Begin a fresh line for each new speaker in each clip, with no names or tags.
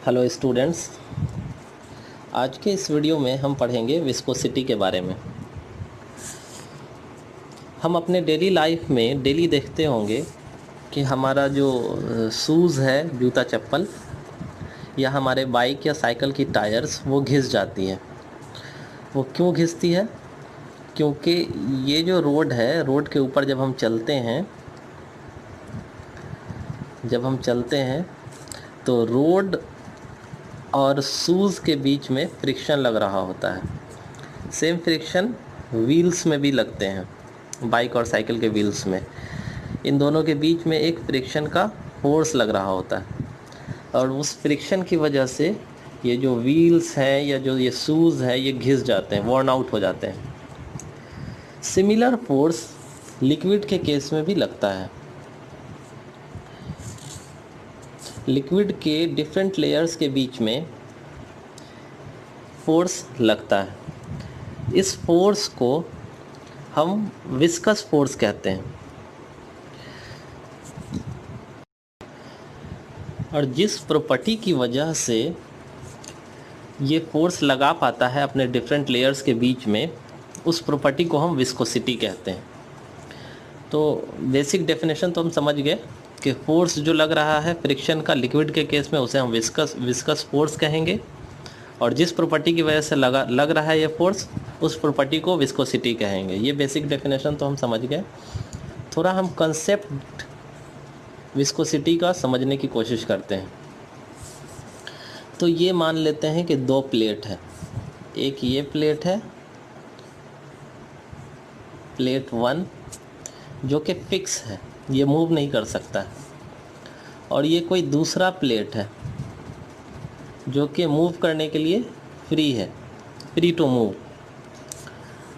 Hello students, आज के इस वीडियो में हम पढ़ेंगे विस्कोसिटी के बारे में। हम अपने डेली लाइफ में डेली देखते होंगे कि हमारा जो शूज़ है, जूता चप्पल, या हमारे बाइक या साइकिल की टायर्स वो घिस जाती हैं। वो क्यों घिसती है? क्योंकि ये जो रोड है, रोड के ऊपर जब हम चलते हैं तो रोड और शूज़ के बीच में फ्रिक्शन लग रहा होता है। सेम फ्रिक्शन व्हील्स में भी लगते हैं, बाइक और साइकिल के व्हील्स में। इन दोनों के बीच में एक फ्रिक्शन का फोर्स लग रहा होता है और उस फ्रिक्शन की वजह से ये जो व्हील्स हैं या जो ये शूज़ हैं ये घिस जाते हैं, वर्न आउट हो जाते हैं। सिमिलर फोर्स लिक्विड के केस में भी लगता है। लिक्विड के डिफरेंट लेयर्स के बीच में फोर्स लगता है। इस फोर्स को हम विस्कस फोर्स कहते हैं। और जिस प्रॉपर्टी की वजह से ये फोर्स लगा पाता है अपने डिफरेंट लेयर्स के बीच में, उस प्रॉपर्टी को हम विस्कोसिटी कहते हैं। तो बेसिक डेफिनेशन तो हम समझ गए कि फोर्स जो लग रहा है फ्रिक्शन का लिक्विड के केस में, उसे हम विस्कस फोर्स कहेंगे। और जिस प्रॉपर्टी की वजह से लग रहा है ये फोर्स, उस प्रॉपर्टी को विस्कोसिटी कहेंगे। ये बेसिक डेफिनेशन तो हम समझ गए। थोड़ा हम कंसेप्ट विस्कोसिटी का समझने की कोशिश करते हैं। तो ये मान लेते हैं कि दो प्लेट है। एक ये प्लेट है, प्लेट 1, जो कि फिक्स है, ये मूव नहीं कर सकता है। और ये कोई दूसरा प्लेट है जो कि मूव करने के लिए फ्री टू मूव।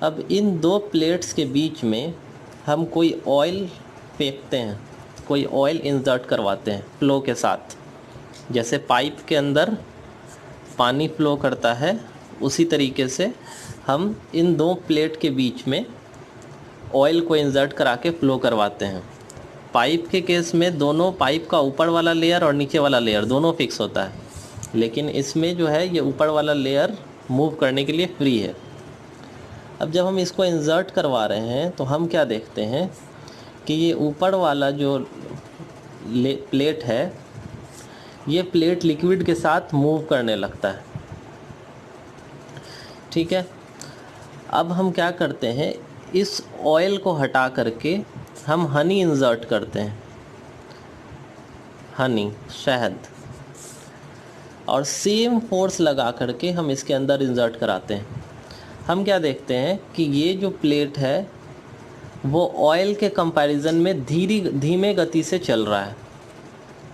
अब इन दो प्लेट्स के बीच में हम कोई ऑयल फेंकते हैं, कोई ऑयल इंसर्ट करवाते हैं फ्लो के साथ। जैसे पाइप के अंदर पानी फ्लो करता है, उसी तरीके से हम इन दो प्लेट के बीच में ऑयल को इंसर्ट करा के फ्लो करवाते हैं। पाइप के केस में दोनों पाइप का ऊपर वाला लेयर और नीचे वाला लेयर दोनों फिक्स होता है, लेकिन इसमें जो है ये ऊपर वाला लेयर मूव करने के लिए फ्री है। अब जब हम इसको इंसर्ट करवा रहे हैं तो हम क्या देखते हैं कि ये ऊपर वाला जो प्लेट है, ये प्लेट लिक्विड के साथ मूव करने लगता है। ठीक है। अब हम क्या करते हैं, इस ऑयल को हटा करके हम हनी इंसर्ट करते हैं, हनी, शहद, और सेम फोर्स लगा करके हम इसके अंदर इंसर्ट कराते हैं। हम क्या देखते हैं कि ये जो प्लेट है वो ऑयल के कंपैरिजन में धीमे गति से चल रहा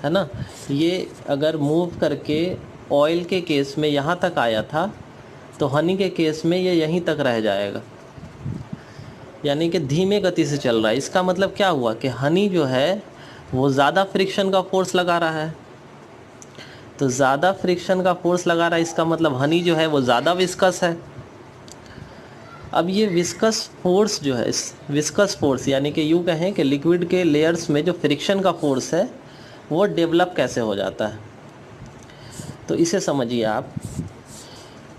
है ना। ये अगर मूव करके ऑयल के केस में यहाँ तक आया था, तो हनी के केस में ये यहीं तक रह जाएगा, यानी कि धीमे गति से चल रहा है। इसका मतलब क्या हुआ कि हनी जो है वो ज़्यादा फ्रिक्शन का फोर्स लगा रहा है। तो ज़्यादा फ्रिक्शन का फोर्स लगा रहा है, इसका मतलब हनी जो है वो ज़्यादा विस्कस है। अब ये विस्कस फोर्स जो है, इस विस्कस फोर्स यानी कि यूँ कहें कि लिक्विड के लेयर्स में जो फ्रिक्शन का फोर्स है वो डेवलप कैसे हो जाता है। तो इसे समझिए आप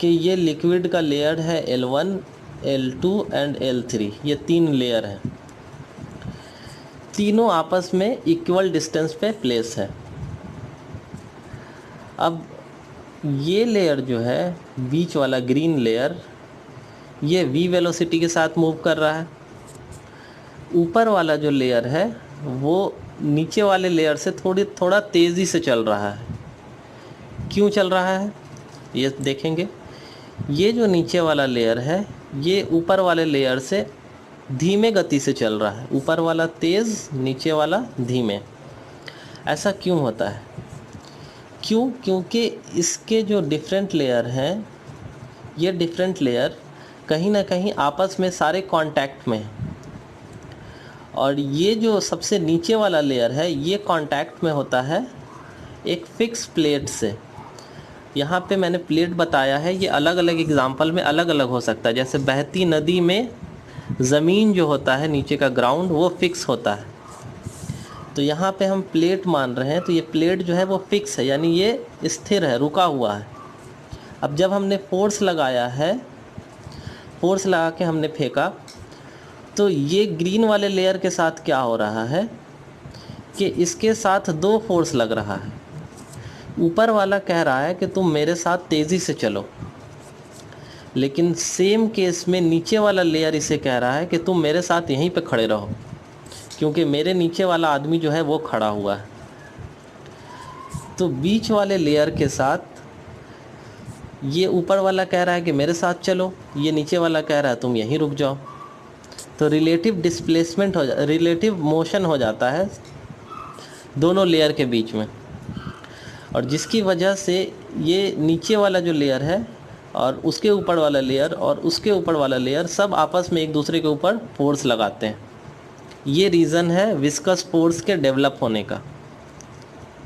कि ये लिक्विड का लेयर है L1, L2 एंड L3। ये 3 लेयर हैं, तीनों आपस में इक्वल डिस्टेंस पे प्लेस है। अब ये लेयर जो है, बीच वाला ग्रीन लेयर, ये v वेलोसिटी के साथ मूव कर रहा है। ऊपर वाला जो लेयर है वो नीचे वाले लेयर से थोड़ा तेज़ी से चल रहा है। क्यों चल रहा है ये देखेंगे। ये जो नीचे वाला लेयर है ये ऊपर वाले लेयर से धीमे गति से चल रहा है। ऊपर वाला तेज़, नीचे वाला धीमे। ऐसा क्यों होता है? क्योंकि इसके जो डिफरेंट लेयर हैं, ये डिफरेंट लेयर कहीं ना कहीं आपस में सारे कांटेक्ट में हैं। और ये जो सबसे नीचे वाला लेयर है ये कांटेक्ट में होता है एक फिक्स प्लेट से। यहाँ पे मैंने प्लेट बताया है, ये अलग अलग एग्जाम्पल में अलग अलग हो सकता है। जैसे बहती नदी में ज़मीन जो होता है, नीचे का ग्राउंड, वो फिक्स होता है। तो यहाँ पे हम प्लेट मान रहे हैं, तो ये प्लेट जो है वो फिक्स है, यानी ये स्थिर है, रुका हुआ है। अब जब हमने फोर्स लगाया है, फोर्स लगा के हमने फेंका, तो ये ग्रीन वाले लेयर के साथ क्या हो रहा है कि इसके साथ दो फोर्स लग रहा है। ऊपर वाला कह रहा है कि तुम मेरे साथ तेज़ी से चलो, लेकिन सेम केस में नीचे वाला लेयर इसे कह रहा है कि तुम मेरे साथ यहीं पे खड़े रहो, क्योंकि मेरे नीचे वाला आदमी जो है वो खड़ा हुआ है। तो बीच वाले लेयर के साथ ये ऊपर वाला कह रहा है कि मेरे साथ चलो, ये नीचे वाला कह रहा है तुम यहीं रुक जाओ। तो रिलेटिव डिस्प्लेसमेंट रिलेटिव मोशन हो जाता है दोनों लेयर के बीच में, और जिसकी वजह से ये नीचे वाला जो लेयर है और उसके ऊपर वाला लेयर और उसके ऊपर वाला लेयर सब आपस में एक दूसरे के ऊपर फोर्स लगाते हैं। ये रीज़न है विस्कस फोर्स के डेवलप होने का,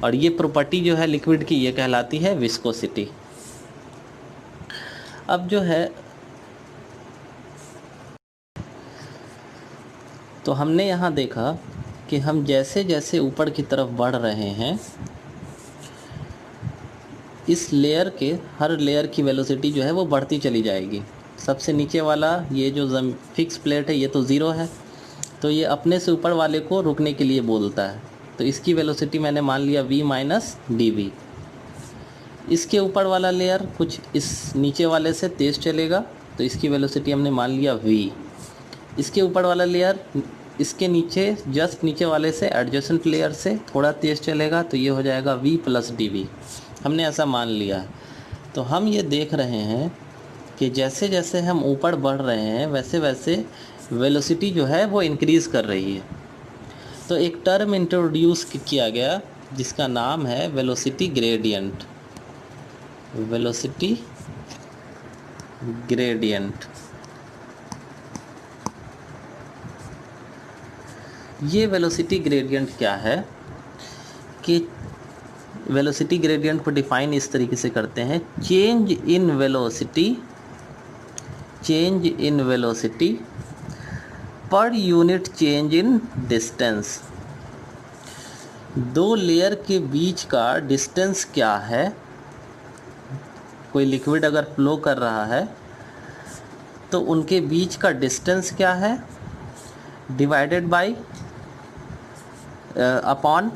और ये प्रॉपर्टी जो है लिक्विड की ये कहलाती है विस्कोसिटी। अब जो है तो हमने यहाँ देखा कि हम जैसे जैसे ऊपर की तरफ बढ़ रहे हैं, इस लेयर के हर लेयर की वेलोसिटी जो है वो बढ़ती चली जाएगी। सबसे नीचे वाला ये जो फिक्स प्लेट है ये तो ज़ीरो है, तो ये अपने से ऊपर वाले को रुकने के लिए बोलता है। तो इसकी वेलोसिटी मैंने मान लिया v माइनस डी वी। इसके ऊपर वाला लेयर कुछ इस नीचे वाले से तेज़ चलेगा, तो इसकी वेलोसिटी हमने मान लिया v। इसके ऊपर वाला लेयर इसके नीचे जस्ट नीचे वाले से एडजेसेंट लेयर से थोड़ा तेज़ चलेगा, तो ये हो जाएगा v प्लस डी वी। हमने ऐसा मान लिया। तो हम ये देख रहे हैं कि जैसे जैसे हम ऊपर बढ़ रहे हैं वैसे वैसे वेलोसिटी जो है वो इंक्रीज़ कर रही है। तो एक टर्म इंट्रोड्यूस किया गया जिसका नाम है वेलोसिटी ग्रेडियंट। वेलोसिटी ग्रेडियंट, ये वेलोसिटी ग्रेडियंट क्या है कि वेलोसिटी ग्रेडियंट को डिफाइन इस तरीके से करते हैं, change in velocity per unit change in distance. दो लेयर के बीच का डिस्टेंस क्या है, कोई लिक्विड अगर फ्लो कर रहा है तो उनके बीच का डिस्टेंस क्या है, डिवाइडेड बाय अपॉन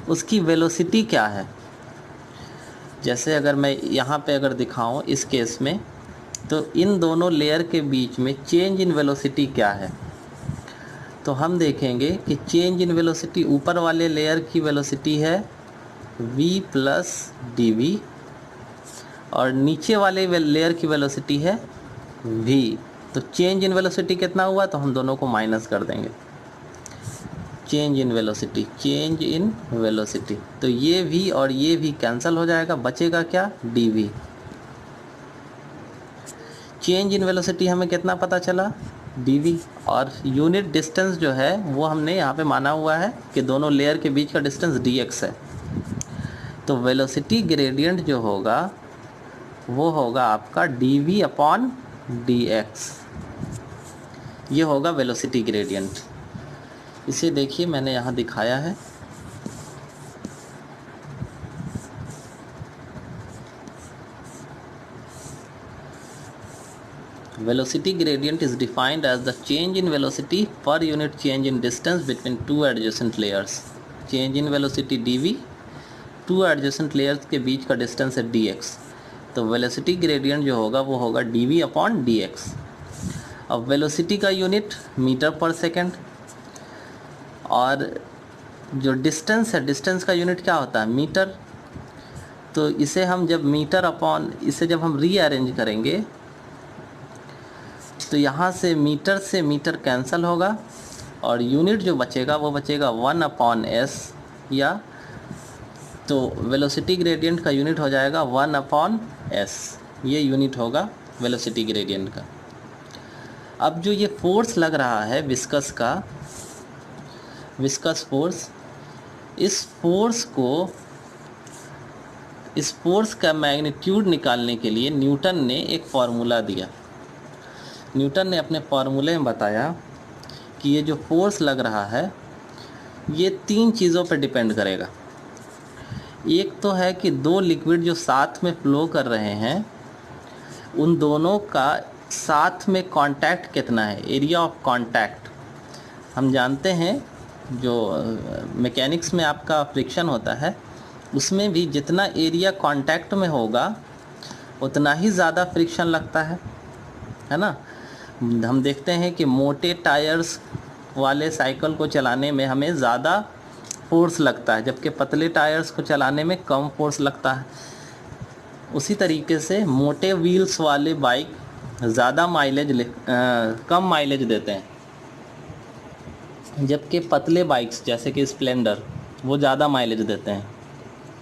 उसकी वेलोसिटी क्या है। जैसे अगर मैं यहाँ पे अगर दिखाऊं इस केस में, तो इन दोनों लेयर के बीच में चेंज इन वेलोसिटी क्या है, तो हम देखेंगे कि चेंज इन वेलोसिटी ऊपर वाले लेयर की वेलोसिटी है v प्लस डी वी, और नीचे वाले लेयर की वेलोसिटी है v। तो चेंज इन वेलोसिटी कितना हुआ, तो हम दोनों को माइनस कर देंगे। चेंज इन वेलोसिटी, तो ये v और ये v कैंसिल हो जाएगा, बचेगा क्या, dv। चेंज इन वेलोसिटी हमें कितना पता चला, dv, और यूनिट डिस्टेंस जो है वो हमने यहाँ पे माना हुआ है कि दोनों लेयर के बीच का डिस्टेंस dx है। तो वेलोसिटी ग्रेडियंट जो होगा वो होगा आपका dv अपॉन dx, ये होगा वेलोसिटी ग्रेडियंट। इसे देखिए मैंने यहाँ दिखाया है। Velocity gradient is defined as the change in velocity per unit change in distance between two adjacent layers. Change in velocity dv, two adjacent layers के बीच का distance है dx। तो velocity gradient जो होगा वो होगा dv अपॉन dx। अब velocity का यूनिट मीटर पर सेकेंड, और जो डिस्टेंस है, डिस्टेंस का यूनिट क्या होता है, मीटर। तो इसे हम जब मीटर अपॉन इसे जब हम रीअरेंज करेंगे तो यहाँ से मीटर कैंसिल होगा, और यूनिट जो बचेगा वो बचेगा 1 अपॉन s, या तो वेलोसिटी ग्रेडियंट का यूनिट हो जाएगा 1 अपॉन s। ये यूनिट होगा वेलोसिटी ग्रेडियंट का। अब जो ये फोर्स लग रहा है विस्कस फोर्स, इस फोर्स का मैग्नीट्यूड निकालने के लिए न्यूटन ने एक फार्मूला दिया। न्यूटन ने अपने फार्मूले में बताया कि ये जो फोर्स लग रहा है ये 3 चीज़ों पर डिपेंड करेगा। एक तो है कि दो लिक्विड जो साथ में फ्लो कर रहे हैं उन दोनों का साथ में कांटेक्ट कितना है, एरिया ऑफ कांटेक्ट। हम जानते हैं जो मैकेनिक्स में आपका फ्रिक्शन होता है उसमें भी जितना एरिया कांटेक्ट में होगा उतना ही ज़्यादा फ्रिक्शन लगता है ना। हम देखते हैं कि मोटे टायर्स वाले साइकिल को चलाने में हमें ज़्यादा फोर्स लगता है, जबकि पतले टायर्स को चलाने में कम फोर्स लगता है। उसी तरीके से मोटे व्हील्स वाले बाइक ज़्यादा कम माइलेज देते हैं, जबकि पतले बाइक्स जैसे कि स्प्लेंडर वो ज़्यादा माइलेज देते हैं।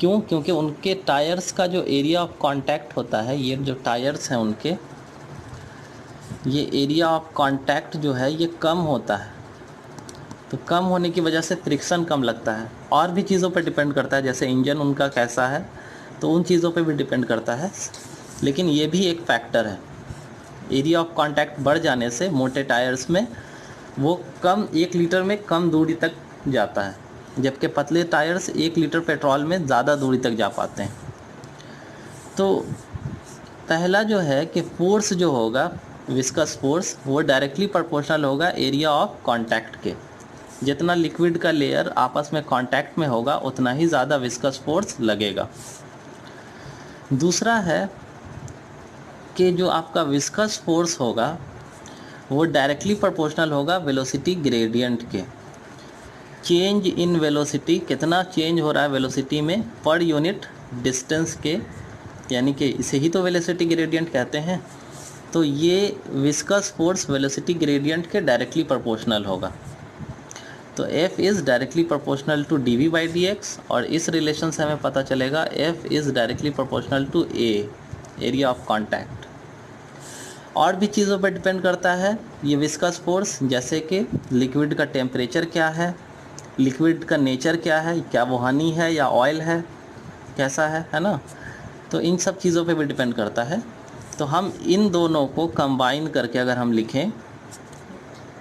क्यों? क्योंकि उनके टायर्स का जो एरिया ऑफ कांटेक्ट होता है, ये जो टायर्स हैं उनके ये एरिया ऑफ कांटेक्ट जो है ये कम होता है, तो कम होने की वजह से फ्रिक्शन कम लगता है। और भी चीज़ों पर डिपेंड करता है, जैसे इंजन उनका कैसा है तो उन चीज़ों पे भी डिपेंड करता है, लेकिन ये भी एक फैक्टर है। एरिया ऑफ कांटेक्ट बढ़ जाने से मोटे टायर्स में वो 1 लीटर में कम दूरी तक जाता है, जबकि पतले टायर्स 1 लीटर पेट्रोल में ज़्यादा दूरी तक जा पाते हैं। तो पहला जो है कि फोर्स जो होगा विस्कस फोर्स वो डायरेक्टली प्रोपोर्शनल होगा एरिया ऑफ कांटेक्ट के। जितना लिक्विड का लेयर आपस में कांटेक्ट में होगा उतना ही ज़्यादा विस्कस फोर्स लगेगा। दूसरा है कि जो आपका विस्कस फोर्स होगा वो डायरेक्टली प्रोपोर्शनल होगा वेलोसिटी ग्रेडियंट के। चेंज इन वेलोसिटी, कितना चेंज हो रहा है वेलोसिटी में पर यूनिट डिस्टेंस के, यानी कि इसे ही तो वेलोसिटी ग्रेडियंट कहते हैं। तो ये विस्कस फोर्स वेलोसिटी ग्रेडियंट के डायरेक्टली प्रोपोर्शनल होगा। तो F is directly proportional to dV/dx, और इस रिलेशन से हमें पता चलेगा F is directly proportional to A, area of contact. और भी चीज़ों पर डिपेंड करता है ये विस्कस फोर्स, जैसे कि लिक्विड का टेम्परेचर क्या है, लिक्विड का नेचर क्या है, क्या वो हनी है या ऑयल है, कैसा है ना। तो इन सब चीज़ों पे भी डिपेंड करता है। तो हम इन दोनों को कंबाइन करके अगर हम लिखें,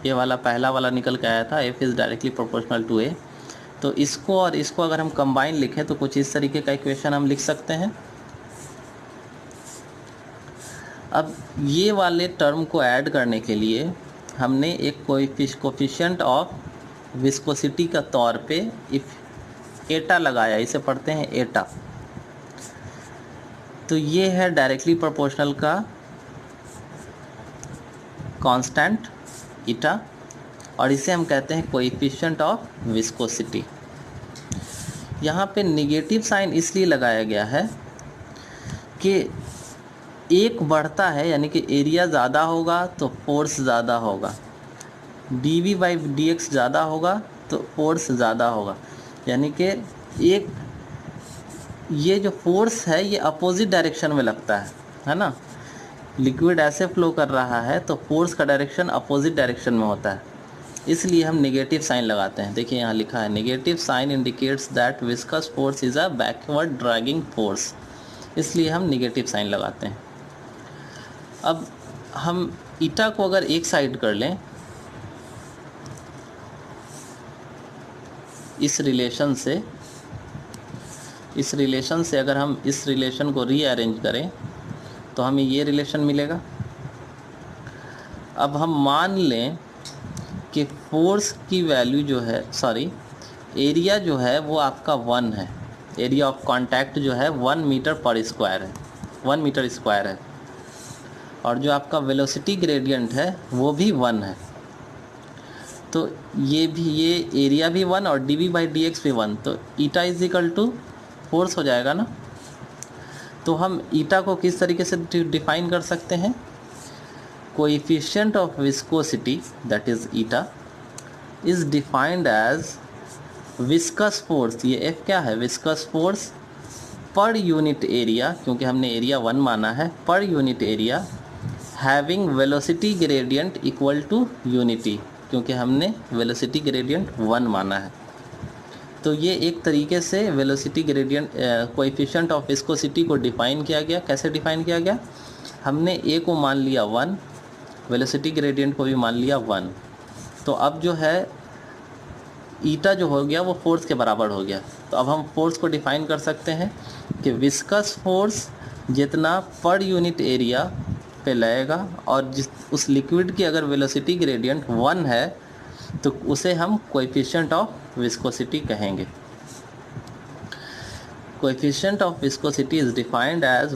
ये वाला पहला वाला निकल के आया था F is directly proportional to A, तो इसको और इसको अगर हम कंबाइन लिखें तो कुछ इस तरीके का इक्वेशन हम लिख सकते हैं। अब ये वाले टर्म को ऐड करने के लिए हमने एक कोएफिशिएंट ऑफ विस्कोसिटी का तौर पे एटा लगाया, इसे पढ़ते हैं एटा। तो ये है डायरेक्टली प्रोपोर्शनल का कांस्टेंट ईटा, और इसे हम कहते हैं कोएफिशिएंट ऑफ विस्कोसिटी। यहाँ पे नेगेटिव साइन इसलिए लगाया गया है कि एक बढ़ता है, यानी कि एरिया ज़्यादा होगा तो फोर्स ज़्यादा होगा, dV/dx ज़्यादा होगा तो फोर्स ज़्यादा होगा। यानी कि एक ये जो फोर्स है ये अपोजिट डायरेक्शन में लगता है ना। लिक्विड ऐसे फ्लो कर रहा है तो फोर्स का डायरेक्शन अपोजिट डायरेक्शन में होता है, इसलिए हम नेगेटिव साइन लगाते हैं। देखिए यहाँ लिखा है negative sign indicates that viscous force is a backward dragging force, इसलिए हम नेगेटिव साइन लगाते हैं। अब हम ईटा को अगर एक साइड कर लें इस रिलेशन से अगर हम इस रिलेशन को रीअरेंज करें तो हमें ये रिलेशन मिलेगा। अब हम मान लें कि फोर्स की वैल्यू जो है, एरिया जो है वो आपका 1 है, एरिया ऑफ कांटेक्ट जो है 1 मीटर पर स्क्वायर है, 1 मीटर स्क्वायर है, और जो आपका वेलोसिटी ग्रेडियंट है वो भी 1 है। तो ये एरिया भी 1 और dV/dx भी 1, तो eta is equal to force हो जाएगा ना। तो हम ईटा को किस तरीके से डिफाइन कर सकते हैं, coefficient of viscosity that is eta is defined as viscous force, ये F क्या है, viscous force per unit area, क्योंकि हमने एरिया 1 माना है, per unit area having velocity gradient equal to unity, क्योंकि हमने वेलोसिटी ग्रेडियंट 1 माना है। तो ये एक तरीके से velocity gradient coefficient of viscosity को डिफाइन किया गया। कैसे डिफाइन किया गया, हमने A को मान लिया 1, वेलोसिटी ग्रेडियंट को भी मान लिया 1, तो अब जो है ईटा जो हो गया वो फोर्स के बराबर हो गया। तो अब हम फोर्स को डिफाइन कर सकते हैं कि विस्कस फोर्स जितना पर यूनिट एरिया पे लगेगा और जिस उस लिक्विड की अगर वेलोसिटी ग्रेडियंट 1 है तो उसे हम कोएफिशिएंट ऑफ विस्कोसिटी कहेंगे। Coefficient of viscosity is defined as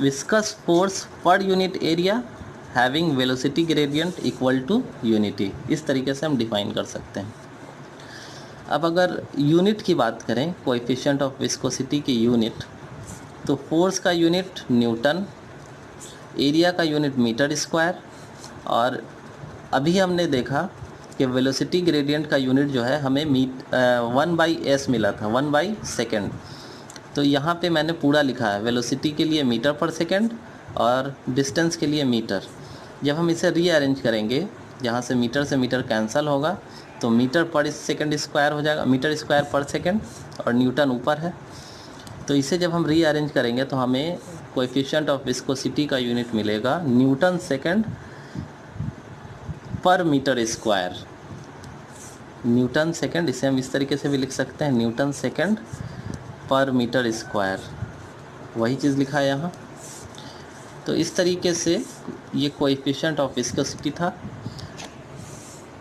viscous force per unit area having velocity gradient equal to unity. इस तरीके से हम डिफाइन कर सकते हैं। अब अगर यूनिट की बात करें, कोएफिशिएंट ऑफ विस्कोसिटी की यूनिट, तो फोर्स का यूनिट न्यूटन, एरिया का यूनिट मीटर स्क्वायर, और अभी हमने देखा कि वेलोसिटी ग्रेडियंट का यूनिट जो है हमें 1/s मिला था, 1/सेकेंड। तो यहाँ पे मैंने पूरा लिखा है, वेलोसिटी के लिए मीटर पर सेकेंड और डिस्टेंस के लिए मीटर। जब हम इसे रीअरेंज करेंगे, यहाँ से मीटर कैंसिल होगा तो मीटर पर सेकेंड स्क्वायर हो जाएगा, मीटर स्क्वायर पर सेकेंड, और न्यूटन ऊपर है। तो इसे जब हम रीअरेंज करेंगे तो हमें कोएफिशिएंट ऑफ विस्कोसिटी का यूनिट मिलेगा न्यूटन सेकेंड पर मीटर स्क्वायर। न्यूटन सेकेंड, इसे हम इस तरीके से भी लिख सकते हैं, न्यूटन सेकेंड पर मीटर स्क्वायर, वही चीज़ लिखा है यहाँ। तो इस तरीके से ये कोएफिशिएंट ऑफ विस्कोसिटी था।